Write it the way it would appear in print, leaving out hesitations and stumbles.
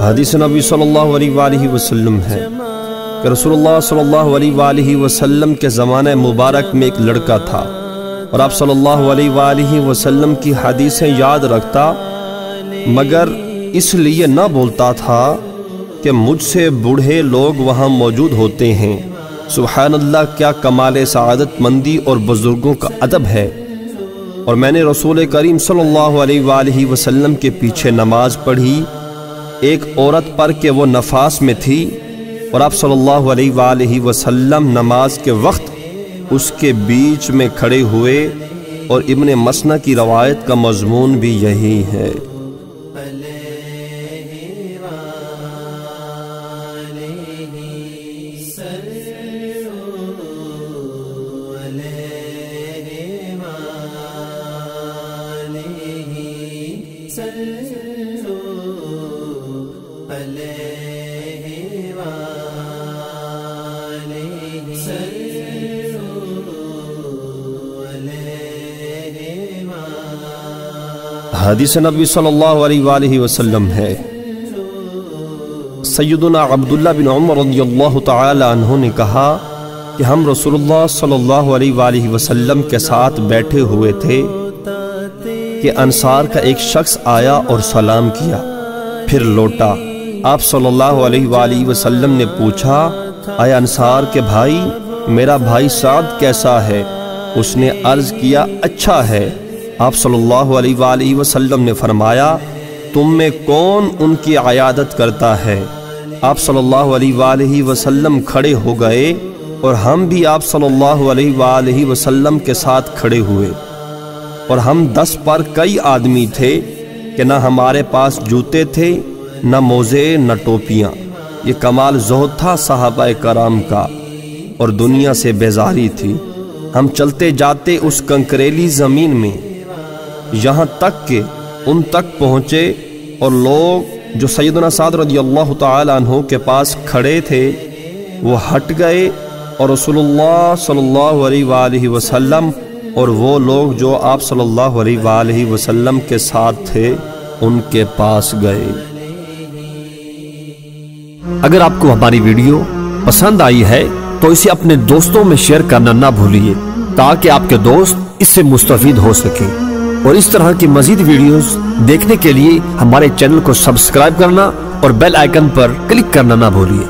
حدیث نبی صلی اللہ علیہ وآلہ وسلم ہے کہ رسول اللہ صلی اللہ علیہ وآلہ وسلم کے زمانہ مبارک میں ایک لڑکا تھا اور آپ صلی اللہ علیہ وآلہ وسلم کی حدیثیں یاد رکھتا، مگر اس لیے نہ بولتا تھا کہ مجھ سے بوڑھے لوگ وہاں موجود ہوتے ہیں۔ سبحان اللہ، کیا کمال سعادت مندی اور بزرگوں کا ادب ہے۔ اور میں نے رسول کریم صلی اللہ علیہ وآلہ وسلم کے پیچھے نماز پڑھی، ایک عورت پر کہ وہ نفاس میں تھی، اور آپ صلی اللہ علیہ وآلہ وسلم نماز کے وقت اس کے بیچ میں کھڑے ہوئے، اور ابن مسنہ کی روایت کا مضمون بھی یہی ہے۔ حدیث نبی صلی اللہ علیہ وآلہ وسلم ہے، سیدنا عبداللہ بن عمر رضی اللہ تعالی عنہ نے کہا کہ ہم رسول اللہ صلی اللہ علیہ وآلہ وسلم کے ساتھ بیٹھے ہوئے تھے کہ انصار کا ایک شخص آیا اور سلام کیا، پھر لوٹا۔ آپ صلی اللہ علیہ وآلہ وسلم نے پوچھا، اے انصار کے بھائی، میرا بھائی سعد کیسا ہے؟ اس نے عرض کیا، اچھا ہے۔ آپ صلی اللہ علیہ وآلہ وسلم نے فرمایا، تم میں کون ان کی عیادت کرتا ہے؟ آپ صلی اللہ علیہ وآلہ وسلم کھڑے ہو گئے اور ہم بھی آپ صلی اللہ علیہ وآلہ وسلم کے ساتھ کھڑے ہوئے، اور ہم 10 پر کئی آدمی تھے کہ نہ ہمارے پاس جوتے تھے، نہ موزے، نہ ٹوپیاں۔ یہ کمال زہد تھا صحابہ کرام کا، اور دنیا سے بیزاری تھی۔ ہم چلتے جاتے اس کنکریلی زمین میں، یہاں تک کہ ان تک پہنچے، اور لوگ جو سیدنا سعد رضی اللہ تعالی عنہ کے پاس کھڑے تھے وہ ہٹ گئے، اور رسول اللہ صلی اللہ علیہ وآلہ وسلم اور وہ لوگ جو آپ صلی اللہ علیہ وآلہ وسلم کے ساتھ تھے ان کے پاس گئے۔ اگر آپ کو ہماری ویڈیو پسند آئی ہے تو اسے اپنے دوستوں میں شیئر کرنا نہ بھولیے، تاکہ آپ کے دوست اس سے مستفید ہو سکیں، اور اس طرح کی مزید ویڈیوز دیکھنے کے لیے ہمارے چینل کو سبسکرائب کرنا اور بیل آئیکن پر کلک کرنا نہ بھولیے۔